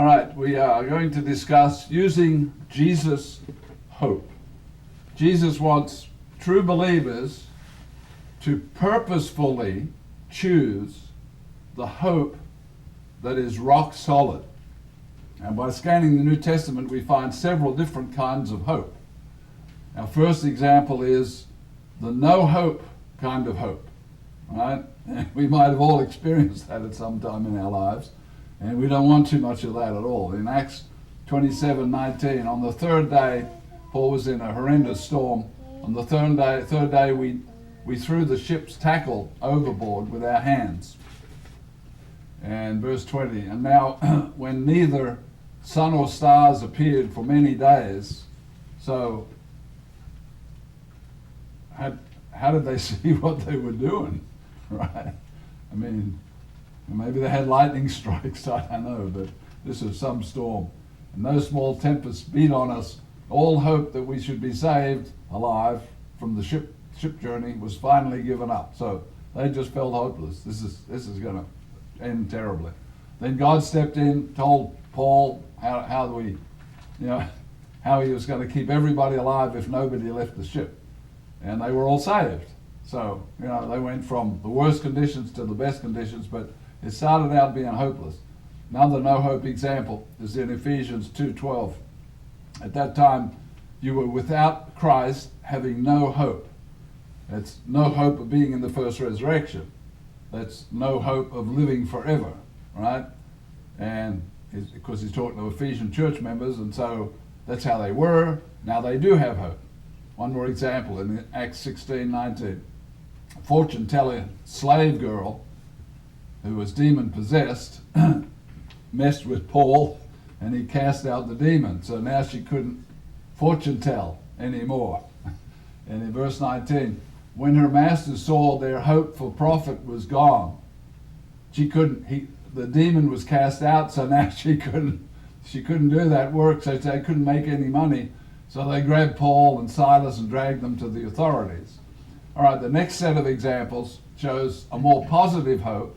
All right, we are going to discuss using Jesus' hope. Jesus wants true believers to purposefully choose the hope that is rock solid. And by scanning the New Testament, we find several different kinds of hope. Our first example is the no hope kind of hope. Right? We might have all experienced that at some time in our lives, and we don't want too much of that at all. In Acts 27:19, on the third day, Paul was in a horrendous storm. On the third day, we threw the ship's tackle overboard with our hands. And verse 20, and now when neither sun or stars appeared for many days, so how did they see what they were doing? Right? I mean, maybe they had lightning strikes, I don't know, but this is some storm. And no small tempests beat on us. All hope that we should be saved alive from the ship journey was finally given up. So they just felt hopeless. This is going to end terribly. Then God stepped in, told Paul how he was going to keep everybody alive if nobody left the ship. And they were all saved. So, they went from the worst conditions to the best conditions, but it started out being hopeless. Another no-hope example is in Ephesians 2:12. At that time, you were without Christ, having no hope. That's no hope of being in the first resurrection. That's no hope of living forever, right? And because he's talking to Ephesian church members, and so that's how they were. Now they do have hope. One more example in Acts 16:19. A fortune-teller slave girl who was demon-possessed messed with Paul, and he cast out the demon. So now she couldn't fortune-tell anymore. And in verse 19, when her masters saw their hope for profit was gone, the demon was cast out, so now she couldn't do that work, so they couldn't make any money. So they grabbed Paul and Silas and dragged them to the authorities. All right, the next set of examples shows a more positive hope,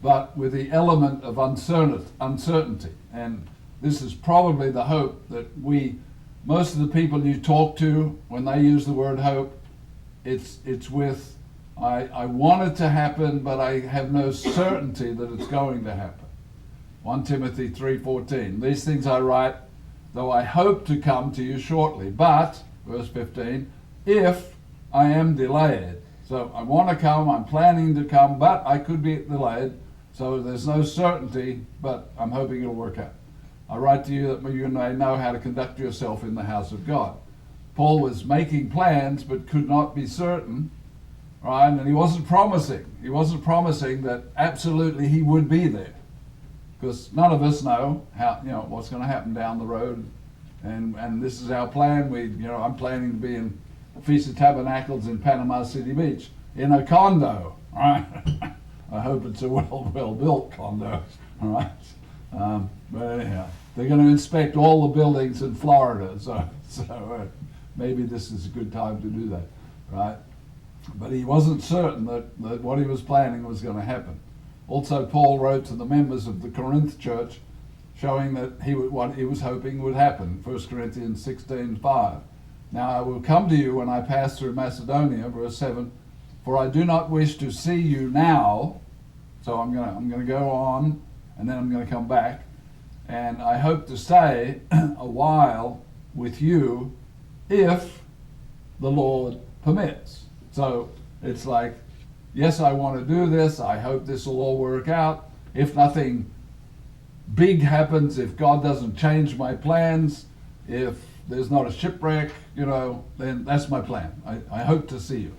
but with the element of uncertainty. And this is probably the hope that most of the people you talk to, when they use the word hope, it's with, I want it to happen, but I have no certainty that it's going to happen. 1 Timothy 3:14, these things I write, though I hope to come to you shortly. But, verse 15, if I am delayed. So I want to come, I'm planning to come, but I could be delayed. So there's no certainty, but I'm hoping it'll work out. I write to you that you may know how to conduct yourself in the house of God. Paul was making plans, but could not be certain, right? And he wasn't promising. He wasn't promising that absolutely he would be there. Because none of us know what's going to happen down the road, and this is our plan. I'm planning to be in Feast of Tabernacles in Panama City Beach in a condo. All right, I hope it's a well-built condo. All right, but anyhow, they're going to inspect all the buildings in Florida, so maybe this is a good time to do that, right? But he wasn't certain that what he was planning was going to happen. Also, Paul wrote to the members of the Corinth church, showing that what he was hoping would happen. 1 Corinthians 16:5. Now I will come to you when I pass through Macedonia, verse 7, for I do not wish to see you now. So I'm going to go on, and then I'm going to come back, and I hope to stay a while with you, if the Lord permits. So it's like, yes, I want to do this. I hope this will all work out. If nothing big happens, if God doesn't change my plans, if there's not a shipwreck, then that's my plan. I hope to see you.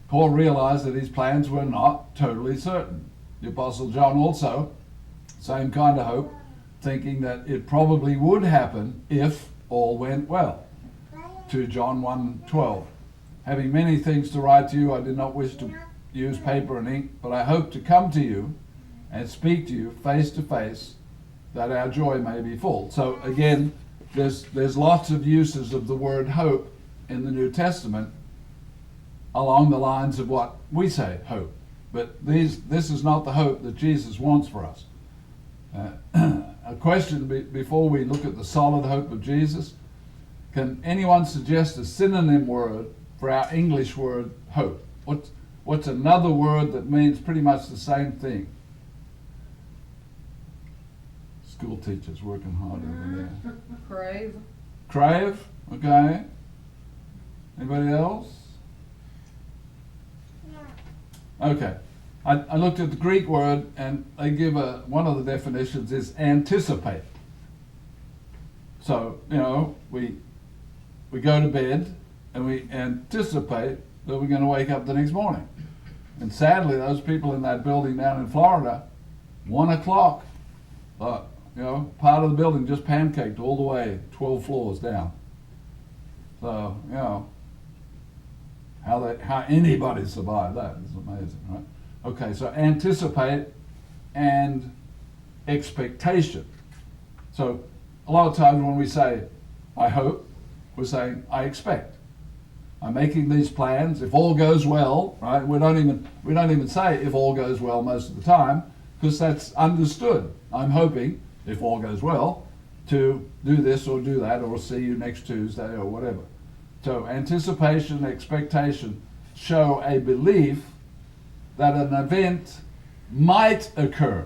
Paul realized that his plans were not totally certain. The Apostle John also, same kind of hope, thinking that it probably would happen if all went well. 2 John 1:12. Having many things to write to you, I did not wish to use paper and ink, but I hope to come to you and speak to you face to face, that our joy may be full. So again, there's lots of uses of the word hope in the New Testament along the lines of what we say, hope. But this is not the hope that Jesus wants for us. A question before we look at the solid hope of Jesus. Can anyone suggest a synonym word for our English word hope? What's another word that means pretty much the same thing? School teachers working hard over there. Crave. Crave, okay. Anybody else? Okay. I looked at the Greek word, and they give one of the definitions is anticipate. So, we go to bed and we anticipate that we're going to wake up the next morning. And sadly, those people in that building down in Florida, 1 o'clock, part of the building just pancaked all the way 12 floors down. So, how anybody survived that is amazing, right? Okay, so anticipate and expectation. So a lot of times when we say, I hope, we're saying, I expect. I'm making these plans. If all goes well, right? We don't even say if all goes well most of the time, because that's understood. I'm hoping, if all goes well, to do this or do that, or see you next Tuesday or whatever. So anticipation and expectation show a belief that an event might occur,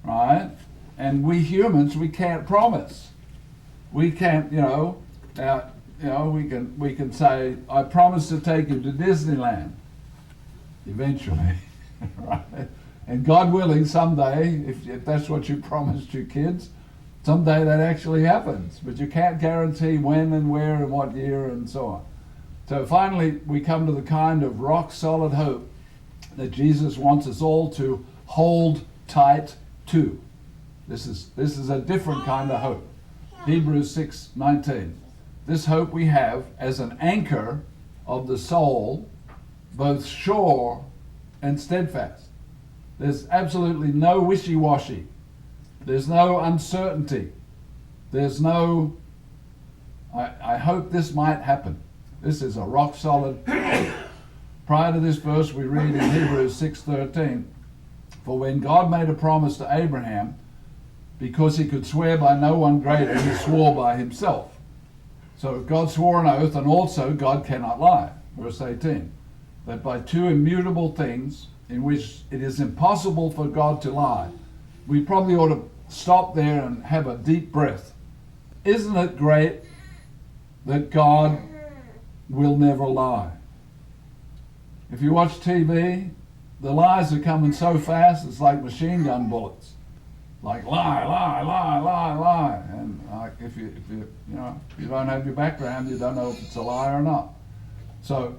right? And we humans, we can't promise. We can't, we can say, I promise to take you to Disneyland, eventually, right? And God willing, someday, if that's what you promised your kids, someday that actually happens. But you can't guarantee when and where and what year and so on. So finally, we come to the kind of rock-solid hope that Jesus wants us all to hold tight to. This is a different kind of hope. Hebrews 6:19. This hope we have as an anchor of the soul, both sure and steadfast. There's absolutely no wishy-washy. There's no uncertainty. There's no, I hope this might happen. This is a rock-solid hope. Prior to this verse, we read in Hebrews 6:13, for when God made a promise to Abraham, because he could swear by no one greater, he swore by himself. So God swore an oath, and also God cannot lie. Verse 18, that by two immutable things in which it is impossible for God to lie. We probably ought to stop there and have a deep breath. Isn't it great that God will never lie? If you watch TV, the lies are coming so fast, it's like machine gun bullets. Like lie, lie, lie, lie, lie. And if you don't have your background, you don't know if it's a lie or not. So,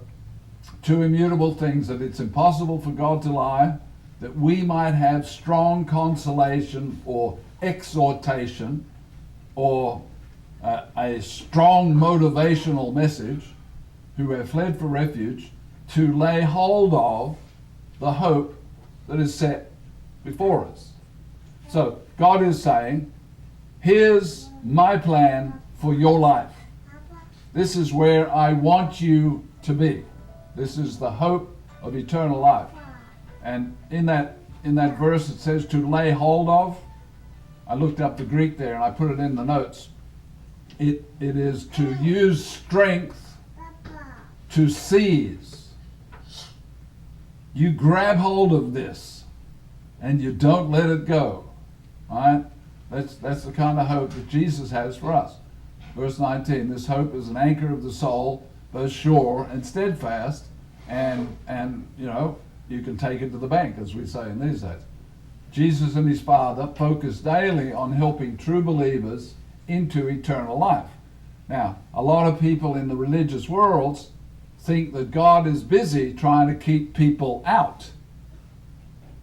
two immutable things, that it's impossible for God to lie, that we might have strong consolation or exhortation or a strong motivational message, who have fled for refuge, to lay hold of the hope that is set before us. So God is saying, here's my plan for your life. This is where I want you to be. This is the hope of eternal life. And in that verse it says to lay hold of. I looked up the Greek there and I put it in the notes. It is to use strength to seize. You grab hold of this and you don't let it go. All right? That's the kind of hope that Jesus has for us. Verse 19, this hope is an anchor of the soul, both sure and steadfast, and you can take it to the bank, as we say in these days. Jesus and his Father focus daily on helping true believers into eternal life. Now, a lot of people in the religious worlds think that God is busy trying to keep people out,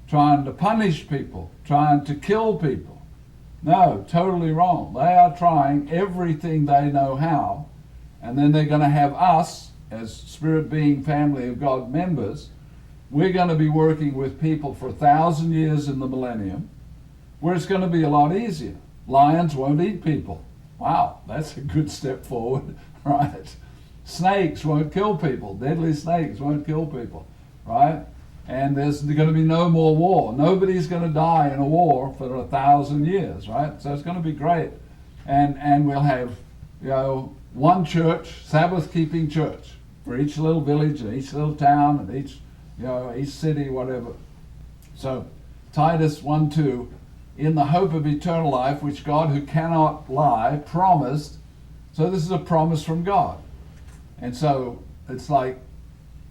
trying to punish people, trying to kill people. No, totally wrong. They are trying everything they know how, and then they're going to have us, as Spirit being family of God members, we're going to be working with people for 1,000 years in the millennium, where it's going to be a lot easier. Lions won't eat people. Wow, that's a good step forward, right? Snakes won't kill people. Deadly snakes won't kill people, right? and there's going to be no more war. Nobody's going to die in a war for 1,000 years, right? So it's going to be great. And we'll have, one church, Sabbath-keeping church, for each little village and each little town and each city, whatever. So Titus 1:2, in the hope of eternal life, which God, who cannot lie, promised. So this is a promise from God. And so it's like,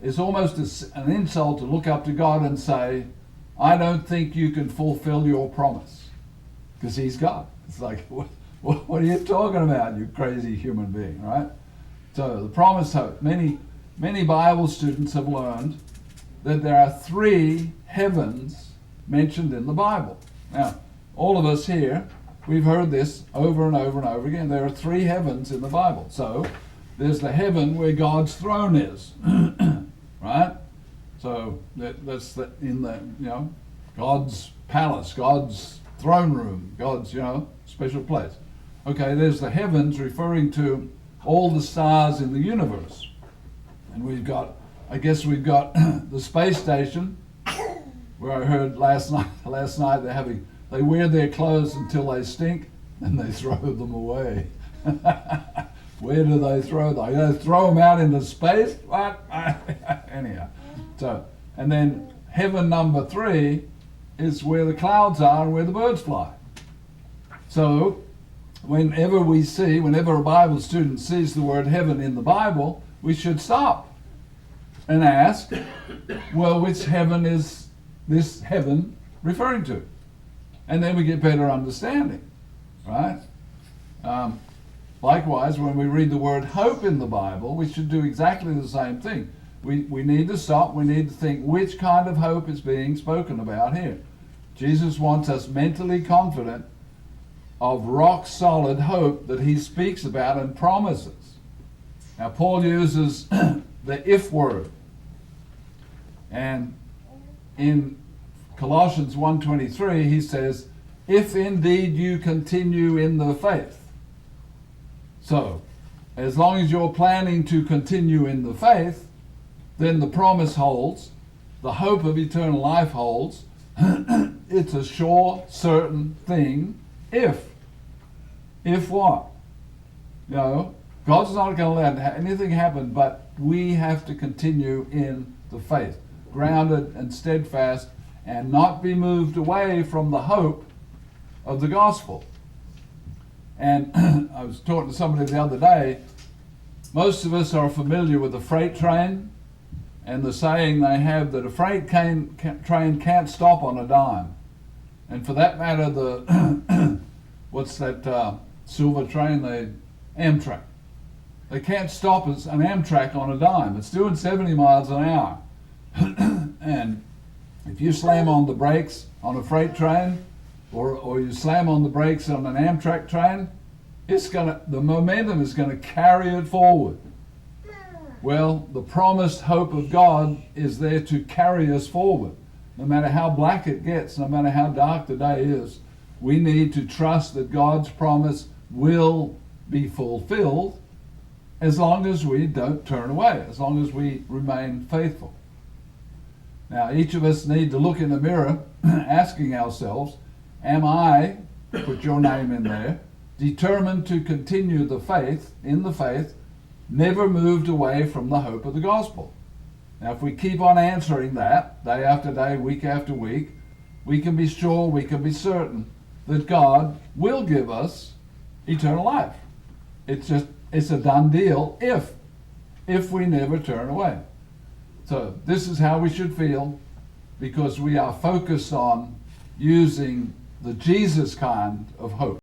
it's almost an insult to look up to God and say, I don't think you can fulfill your promise. Because he's God. It's like, what are you talking about, you crazy human being, right? So the promised hope. Many Bible students have learned that there are 3 heavens mentioned in the Bible. Now, all of us here, we've heard this over and over and over again. There are 3 heavens in the Bible. So there's the heaven where God's throne is, right? So that's God's palace, God's throne room, God's special place. Okay, there's the heavens, referring to all the stars in the universe, and we've got the space station, where I heard last night they wear their clothes until they stink and they throw them away. Where do they throw them? They throw them out into space? What? Anyhow. So, and then heaven number 3 is where the clouds are and where the birds fly. So, whenever a Bible student sees the word heaven in the Bible, we should stop and ask, well, which heaven is this heaven referring to? And then we get better understanding, right? Likewise, when we read the word hope in the Bible, we should do exactly the same thing. We need to stop, we need to think which kind of hope is being spoken about here. Jesus wants us mentally confident of rock-solid hope that he speaks about and promises. Now, Paul uses the if word. And in Colossians 1:23, he says, if indeed you continue in the faith. So, as long as you're planning to continue in the faith, then the promise holds, the hope of eternal life holds. It's a sure, certain thing. If what? God's not going to let anything happen, but we have to continue in the faith, grounded and steadfast, and not be moved away from the hope of the gospel. And I was talking to somebody the other day. Most of us are familiar with the freight train and the saying they have that a freight train can't stop on a dime. And for that matter, the what's that silver train? The Amtrak. They can't stop an Amtrak on a dime. It's doing 70 miles an hour. And if you slam on the brakes on a freight train, or you slam on the brakes on an Amtrak train, the momentum is going to carry it forward. Well, the promised hope of God is there to carry us forward. No matter how black it gets, no matter how dark the day is, we need to trust that God's promise will be fulfilled as long as we don't turn away, as long as we remain faithful. Now, each of us need to look in the mirror asking ourselves, am I, put your name in there, determined to continue in the faith, never moved away from the hope of the gospel? Now, if we keep on answering that day after day, week after week, we can be sure, we can be certain that God will give us eternal life. It's a done deal if we never turn away. So this is how we should feel, because we are focused on using the Jesus kind of hope.